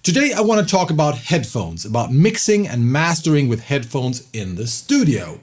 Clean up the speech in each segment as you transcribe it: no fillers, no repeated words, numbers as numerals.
Today I want to talk about headphones, about mixing and mastering with headphones in the studio.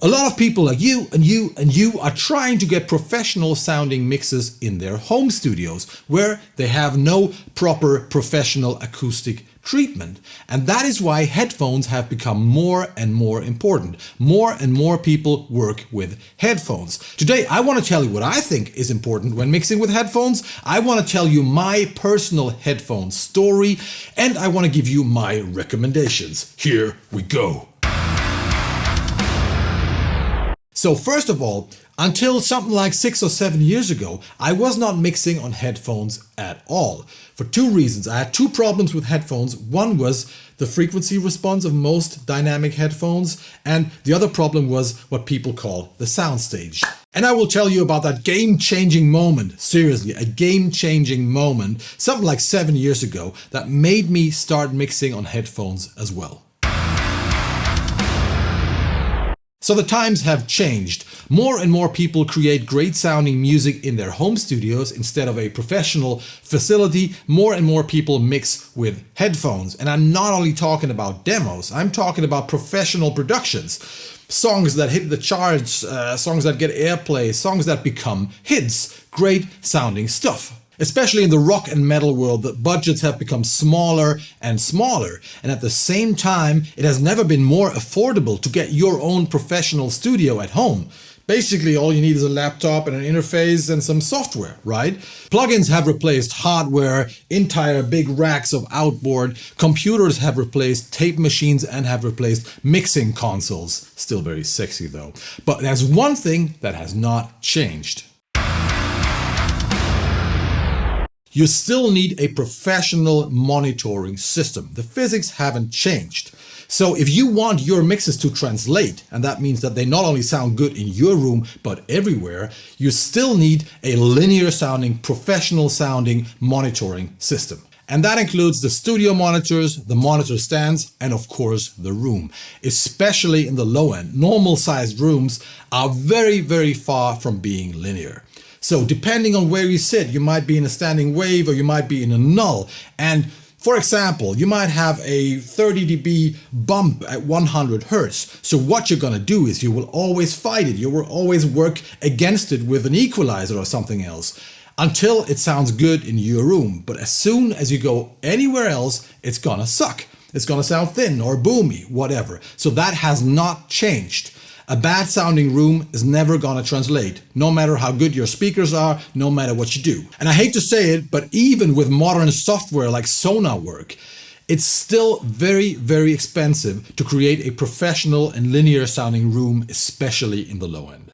A lot of people like you and you are trying to get professional sounding mixes in their home studios where they have no proper professional acoustic treatment. And that is why headphones have become more and more important. More and more people work with headphones. Today I want to tell you what I think is important when mixing with headphones. I want to tell you my personal headphone story, and I want to give you my recommendations. Here we go. So first of all, until something like 6 or 7 years ago, I was not mixing on headphones at all. For two reasons. I had two problems with headphones. One was the frequency response of most dynamic headphones, and the other problem was what people call the soundstage. And I will tell you about that game-changing moment, seriously, a game-changing moment, something like 7 years ago, that made me start mixing on headphones as well. So the times have changed. More and more people create great sounding music in their home studios instead of a professional facility. More and more people mix with headphones. And I'm not only talking about demos, I'm talking about professional productions. Songs that hit the charts, songs that get airplay, songs that become hits. Great sounding stuff. Especially in the rock and metal world, the budgets have become smaller and smaller. And at the same time, it has never been more affordable to get your own professional studio at home. Basically, all you need is a laptop and an interface and some software, right? Plugins have replaced hardware, entire big racks of outboard, computers have replaced tape machines and have replaced mixing consoles. Still very sexy though. But there's one thing that has not changed. You still need a professional monitoring system. The physics haven't changed. So if you want your mixes to translate, and that means that they not only sound good in your room, but everywhere, you still need a linear sounding, professional sounding monitoring system. And that includes the studio monitors, the monitor stands, and of course the room. Especially in the low end, normal sized rooms are very, very far from being linear. So depending on where you sit, you might be in a standing wave or you might be in a null. And for example, you might have a 30 dB bump at 100 Hertz. So what you're gonna do is you will always fight it. You will always work against it with an equalizer or something else until it sounds good in your room. But as soon as you go anywhere else, it's gonna suck. It's gonna sound thin or boomy, whatever. So that has not changed. A bad sounding room is never gonna translate, no matter how good your speakers are, no matter what you do. And I hate to say it, but even with modern software like Sonarwork, it's still very, very expensive to create a professional and linear sounding room, especially in the low end.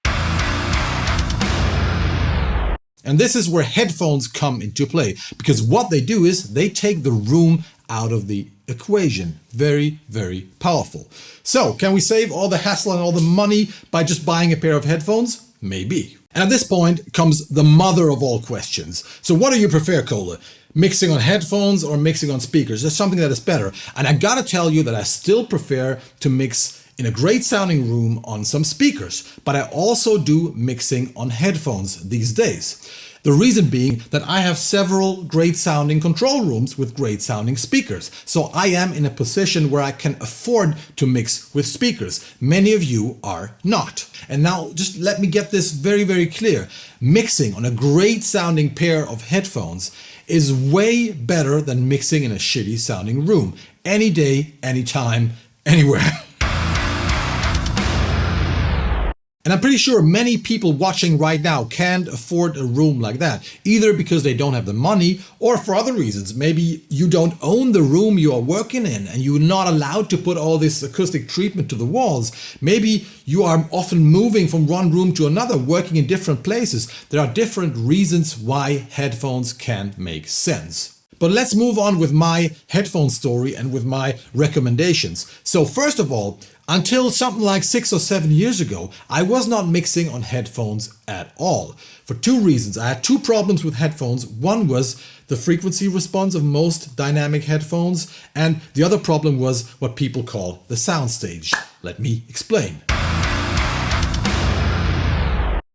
And this is where headphones come into play, because what they do is they take the room out of the equation. Very, very powerful. So can we save all the hassle and all the money by just buying a pair of headphones? Maybe. And at this point comes the mother of all questions. So what do you prefer, Kohle? Mixing on headphones or mixing on speakers? There's something that is better. And I gotta tell you that I still prefer to mix in a great sounding room on some speakers, but I also do mixing on headphones these days. The reason being that I have several great sounding control rooms with great sounding speakers. So I am in a position where I can afford to mix with speakers. Many of you are not. And now just let me get this very, very clear. Mixing on a great sounding pair of headphones is way better than mixing in a shitty sounding room. Any day, anytime, anywhere. And I'm pretty sure many people watching right now can't afford a room like that, either because they don't have the money or for other reasons. Maybe you don't own the room you are working in and you're not allowed to put all this acoustic treatment to the walls. Maybe you are often moving from one room to another, working in different places. There are different reasons why headphones can't make sense. But let's move on with my headphone story and with my recommendations. So first of all, until something like 6 or 7 years ago, I was not mixing on headphones at all. For two reasons. I had two problems with headphones. One was the frequency response of most dynamic headphones, and the other problem was what people call the soundstage. Let me explain.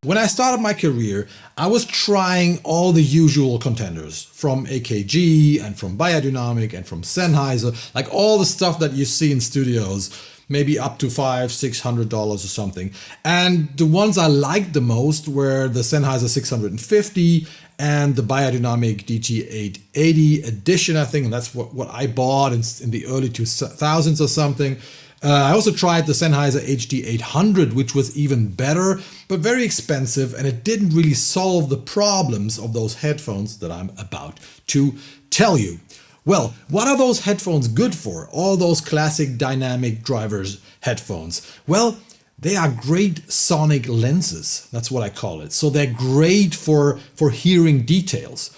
When I started my career, I was trying all the usual contenders from AKG and from Biodynamic and from Sennheiser, like all the stuff that you see in studios, maybe up to $500-600 or something. And the ones I liked the most were the Sennheiser 650 and the Biodynamic DT880 edition, I think, and that's what I bought in the early 2000s or something. I also tried the Sennheiser HD800, which was even better, but very expensive, and it didn't really solve the problems of those headphones that I'm about to tell you. Well, what are those headphones good for? All those classic dynamic drivers headphones? Well, they are great sonic lenses. That's what I call it. So they're great for hearing details.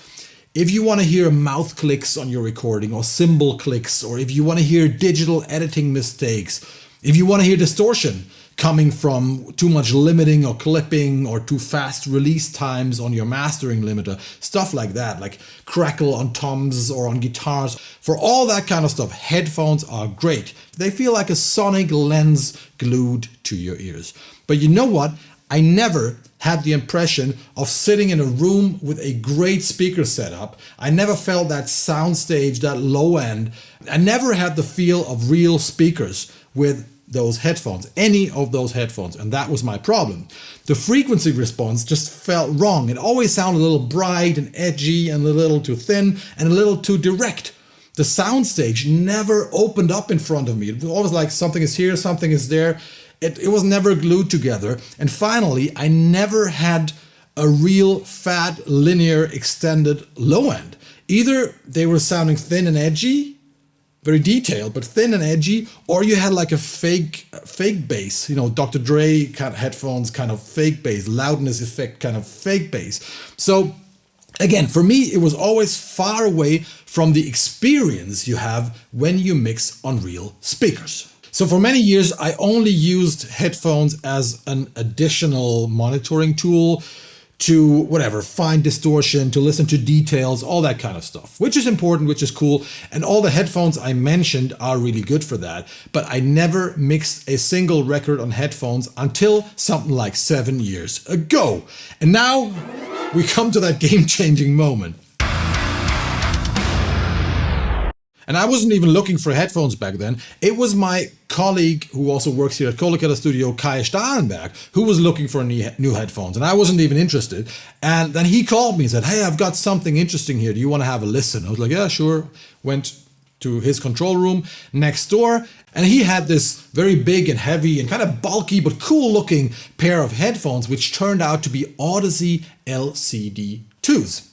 If you want to hear mouth clicks on your recording or cymbal clicks, or if you want to hear digital editing mistakes, if you want to hear distortion coming from too much limiting or clipping or too fast release times on your mastering limiter, stuff like that, like crackle on toms or on guitars, for all that kind of stuff, headphones are great. They feel like a sonic lens glued to your ears. But you know what? I never had the impression of sitting in a room with a great speaker setup. I never felt that soundstage, that low end. I never had the feel of real speakers with those headphones, any of those headphones, and that was my problem. The frequency response just felt wrong. It always sounded a little bright and edgy and a little too thin and a little too direct. The soundstage never opened up in front of me. It was always like something is here, something is there. It was never glued together. And finally, I never had a real fat, linear, extended low end. Either they were sounding thin and edgy, very detailed, but thin and edgy, or you had like a fake bass, you know, Dr. Dre kind of headphones, kind of fake bass, loudness effect, kind of fake bass. So again, for me, it was always far away from the experience you have when you mix on real speakers. So for many years, I only used headphones as an additional monitoring tool to find distortion, to listen to details, all that kind of stuff, which is important, which is cool. And all the headphones I mentioned are really good for that. But I never mixed a single record on headphones until something like 7 years ago. And now we come to that game-changing moment. And I wasn't even looking for headphones back then. It was my colleague who also works here at KOHLE Studio, Kai Stahlenberg, who was looking for new headphones. And I wasn't even interested. And then he called me and said, "Hey, I've got something interesting here. Do you want to have a listen?" I was like, "Yeah, sure." Went to his control room next door. And he had this very big and heavy and kind of bulky but cool looking pair of headphones, which turned out to be audeze LCD2s.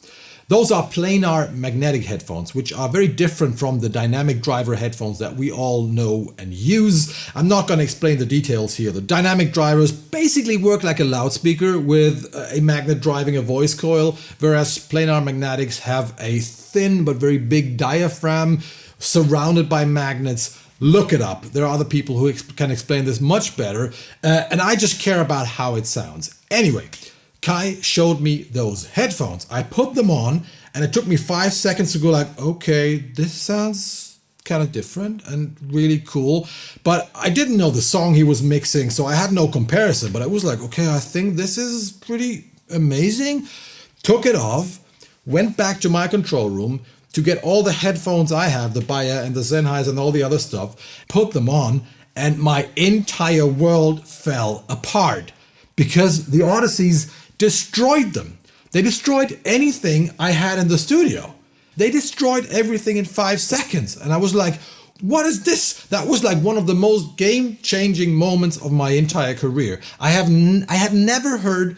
Those are planar magnetic headphones, which are very different from the dynamic driver headphones that we all know and use. I'm not going to explain the details here. The dynamic drivers basically work like a loudspeaker with a magnet driving a voice coil, whereas planar magnetics have a thin but very big diaphragm surrounded by magnets. Look it up. There are other people who can explain this much better, and I just care about how it sounds. Anyway, Kai showed me those headphones. I put them on and it took me 5 seconds to go like, okay, this sounds kind of different and really cool. But I didn't know the song he was mixing, so I had no comparison. But I was like, okay, I think this is pretty amazing. Took it off, went back to my control room to get all the headphones I have, the Bayer and the Sennheiser and all the other stuff, put them on, and my entire world fell apart because the Audeces destroyed them. They destroyed anything I had in the studio. They destroyed everything in 5 seconds. And I was like, what is this? That was like one of the most game-changing moments of my entire career. I had never heard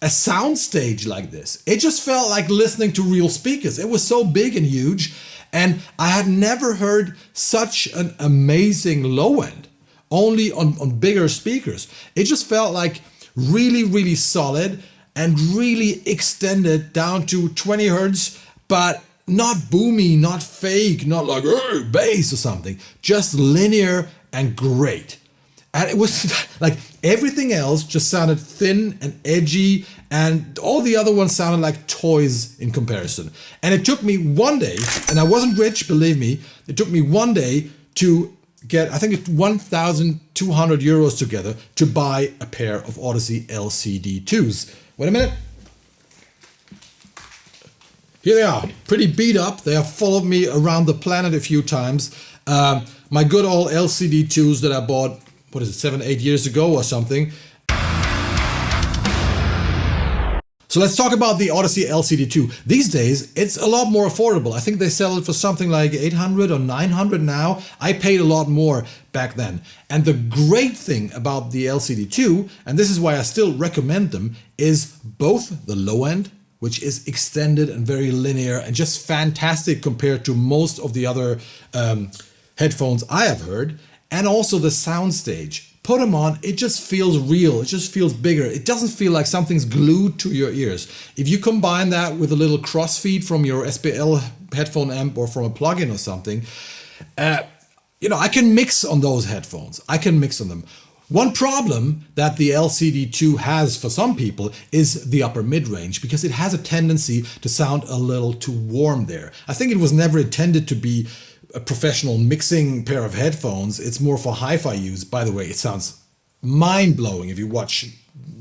a soundstage like this. It just felt like listening to real speakers. It was so big and huge. And I had never heard such an amazing low end, only on bigger speakers. It just felt like really, really solid and really extended down to 20 hertz, but not boomy, not fake, not like bass or something, just linear and great. And it was like everything else just sounded thin and edgy, and all the other ones sounded like toys in comparison. And it took me one day, and I wasn't rich, believe me, it took me one day to get, I think it's 1,200 euros together to buy a pair of Audeze LCD2s. Wait a minute. Here they are, pretty beat up. They have followed me around the planet a few times. My good old LCD2s that I bought, 7, 8 years ago or something. So let's talk about the Audeze LCD2. These days, it's a lot more affordable. I think they sell it for something like 800 or 900 now. I paid a lot more back then. And the great thing about the LCD2, and this is why I still recommend them, is both the low end, which is extended and very linear and just fantastic compared to most of the other headphones I have heard, and also the soundstage. Put them on, it just feels real, it just feels bigger. It doesn't feel like something's glued to your ears. If you combine that with a little crossfeed from your SPL headphone amp or from a plugin or something, I can mix on those headphones. I can mix on them. One problem that the LCD2 has for some people is the upper mid-range, because it has a tendency to sound a little too warm there. I think it was never intended to be a professional mixing pair of headphones. It's more for hi-fi use. By the way, it sounds mind-blowing if you watch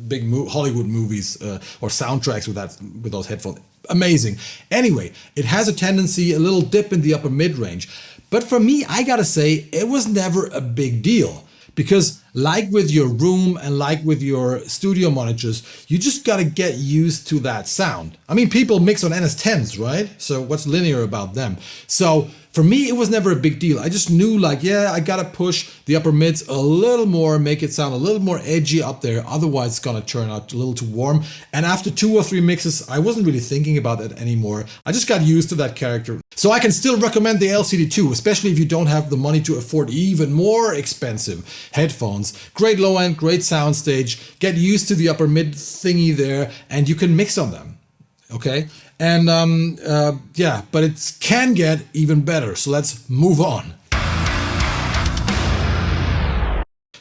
big Hollywood movies or soundtracks with those headphones. Amazing. Anyway, it has a tendency, a little dip in the upper mid-range. But for me, I gotta say, it was never a big deal. Because like with your room and like with your studio monitors, you just gotta get used to that sound. I mean, people mix on NS10s, right? So what's linear about them? So for me, it was never a big deal. I just knew like, yeah, I gotta push the upper mids a little more, make it sound a little more edgy up there. Otherwise, it's gonna turn out a little too warm. And after 2 or 3 mixes, I wasn't really thinking about it anymore. I just got used to that character. So I can still recommend the LCD2, especially if you don't have the money to afford even more expensive headphones. Great low end, great soundstage. Get used to the upper mid thingy there, and you can mix on them. Okay, and yeah, but it can get even better. So let's move on.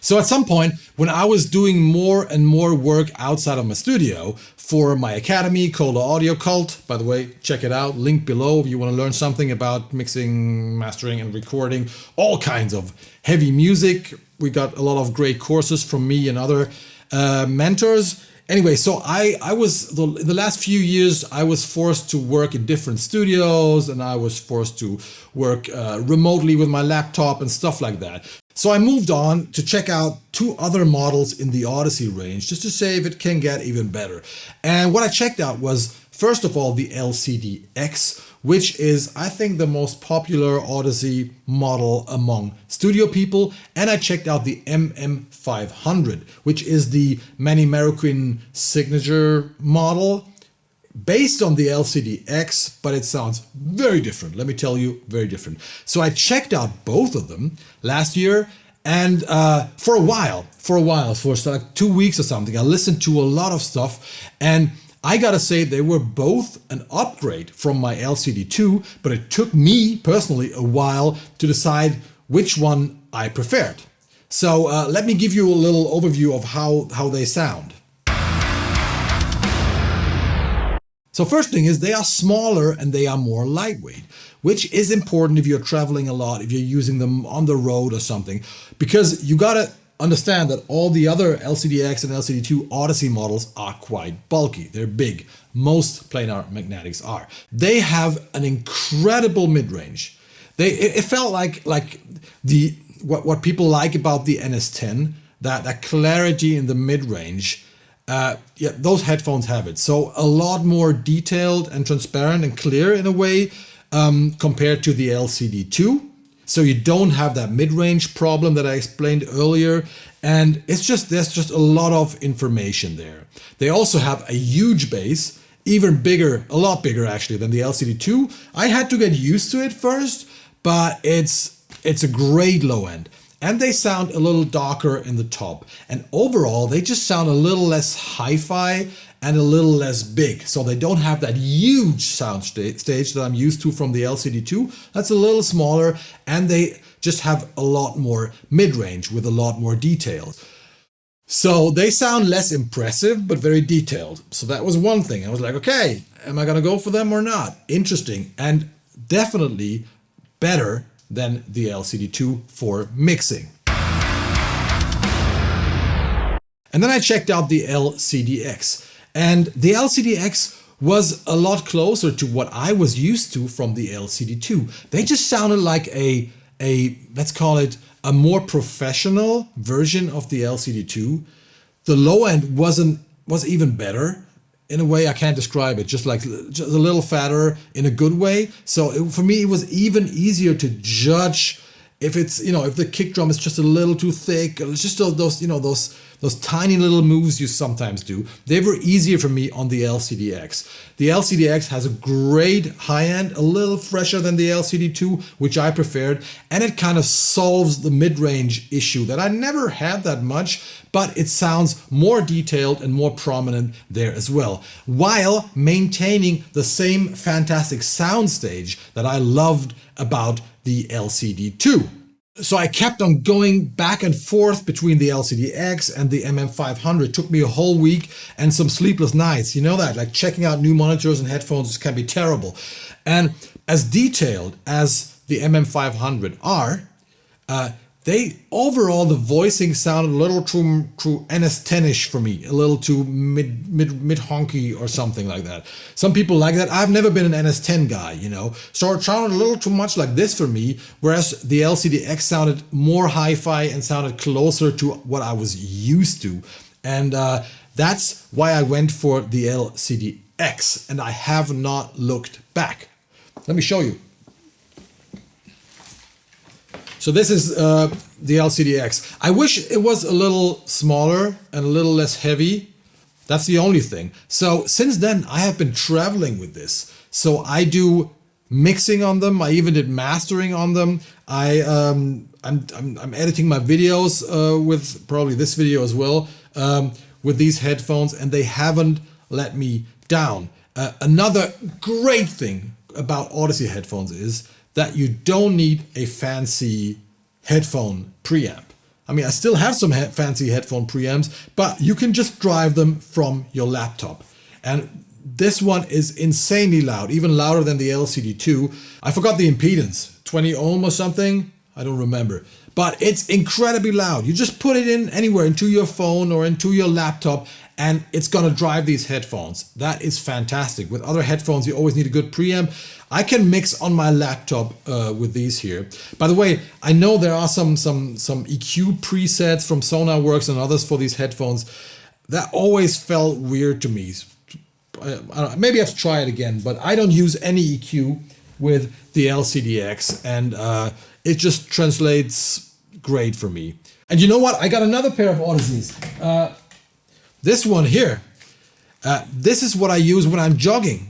So at some point, when I was doing more and more work outside of my studio for my academy, KOHLE Audio Cult, by the way, check it out, link below if you want to learn something about mixing, mastering, and recording all kinds of heavy music. We got a lot of great courses from me and other mentors. Anyway, so I was, in the last few years, I was forced to work in different studios, and I was forced to work remotely with my laptop and stuff like that. So I moved on to check out 2 other models in the Audeze range, just to see if it can get even better. And what I checked out was, first of all, the LCD-X, which is, I think, the most popular Audeze model among studio people. And I checked out the MM500, which is the Manny Marroquin signature model, based on the LCD-X, but it sounds very different. Let me tell you, very different. So I checked out both of them last year, and for like 2 weeks or something, I listened to a lot of stuff, and I gotta say they were both an upgrade from my LCD2, but it took me personally a while to decide which one I preferred. So let me give you a little overview of how they sound. So first thing is they are smaller and they are more lightweight, which is important if you're traveling a lot, if you're using them on the road or something, because you gotta understand that all the other LCD-X and LCD2 Audeze models are quite bulky. They're big. Most planar magnetics are. They have an incredible mid-range. It felt like what people like about the NS10, that clarity in the mid-range. Yeah, those headphones have it. So a lot more detailed and transparent and clear in a way compared to the LCD2. So you don't have that mid-range problem that I explained earlier. And there's just a lot of information there. They also have a huge bass, even bigger, a lot bigger actually than the LCD2. I had to get used to it first, but it's a great low end. And they sound a little darker in the top. And overall, they just sound a little less hi-fi and a little less big. So they don't have that huge sound stage that I'm used to from the LCD2. That's a little smaller, and they just have a lot more mid-range with a lot more details. So they sound less impressive, but very detailed. So that was one thing. I was like, okay, am I gonna go for them or not? Interesting, and definitely better than the LCD2 for mixing. And then I checked out the LCDX, and the LCDX was a lot closer to what I was used to from the LCD2. They just sounded like a let's call it a more professional version of the LCD2. The low end was even better. In a way I can't describe it, just a little fatter in a good way. So for me, it was even easier to judge if it's, if the kick drum is just a little too thick, or just those tiny little moves you sometimes do. They were easier for me on the LCDX. The LCDX has a great high end, a little fresher than the LCD2, which I preferred, and it kind of solves the mid-range issue that I never had that much, but it sounds more detailed and more prominent there as well, while maintaining the same fantastic soundstage that I loved about the LCD2. So I kept on going back and forth between the LCDX and the MM500. It took me a whole week and some sleepless nights. You know that, like checking out new monitors and headphones can be terrible. And as detailed as the MM500 are, they overall, the voicing sounded a little too NS10ish for me, a little too mid honky or something like that. Some people like that. I've never been an NS10 guy, so it sounded a little too much like this for me, whereas the LCDX sounded more hi-fi and sounded closer to what I was used to. And that's why I went for the LCDX, and I have not looked back. Let me show you. So this is the LCDX. I wish it was a little smaller and a little less heavy. That's the only thing. So since then, I have been traveling with this. So I do mixing on them. I even did mastering on them. I'm editing my videos with probably this video as well with these headphones, and they haven't let me down. Another great thing about Audeze headphones is that you don't need a fancy headphone preamp. I mean, I still have some fancy headphone preamps, but you can just drive them from your laptop. And this one is insanely loud, even louder than the LCD2. I forgot the impedance, 20 ohm or something? I don't remember. But it's incredibly loud. You just put it in anywhere, into your phone or into your laptop, and it's gonna drive these headphones. That is fantastic. With other headphones, you always need a good preamp. I can mix on my laptop with these here. By the way, I know there are some EQ presets from Sonarworks and others for these headphones. That always felt weird to me. I don't know, maybe I have to try it again, but I don't use any EQ with the LCDX, and it just translates great for me. And you know what? I got another pair of Audezes. This one here. This is what I use when I'm jogging,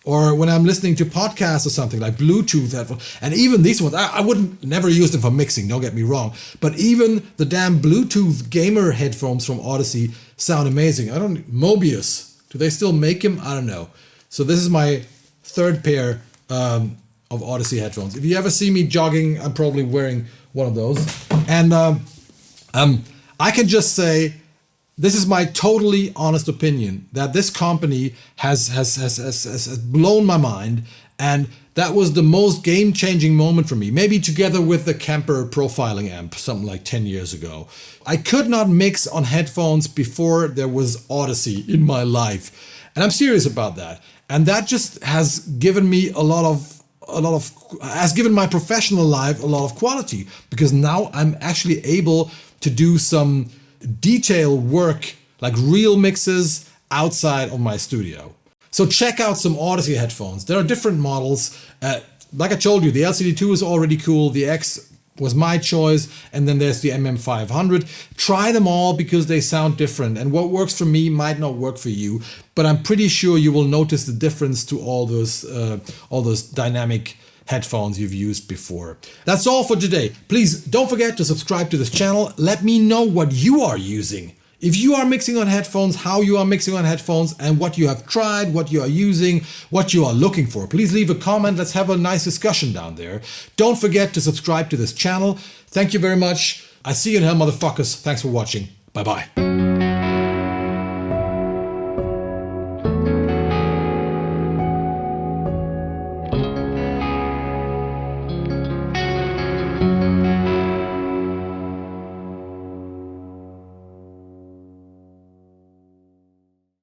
or when I'm listening to podcasts or something, like Bluetooth headphones. And even these ones, I wouldn't never use them for mixing, don't get me wrong. But even the damn Bluetooth gamer headphones from Audeze sound amazing. Mobius, do they still make them? I don't know. So this is my third pair of Audeze headphones. If you ever see me jogging, I'm probably wearing one of those. And I can just say, this is my totally honest opinion, that this company has blown my mind, and that was the most game-changing moment for me. Maybe together with the Kemper profiling amp, something like 10 years ago. I could not mix on headphones before there was Audeze in my life, and I'm serious about that. And that just has given me has given my professional life a lot of quality, because now I'm actually able to do some detail work, like real mixes outside of my studio. So check out some Audeze headphones. There are different models. Like I told you, the LCD2 is already cool. The X was my choice. And then there's the MM500. Try them all because they sound different. And what works for me might not work for you. But I'm pretty sure you will notice the difference to all those dynamic headphones you've used before. That's all for today. Please don't forget to subscribe to this channel. Let me know what you are using. If you are mixing on headphones, how you are mixing on headphones, and what you have tried, what you are using, what you are looking for. Please leave a comment. Let's have a nice discussion down there. Don't forget to subscribe to this channel. Thank you very much. I see you in hell, motherfuckers. Thanks for watching. Bye-bye.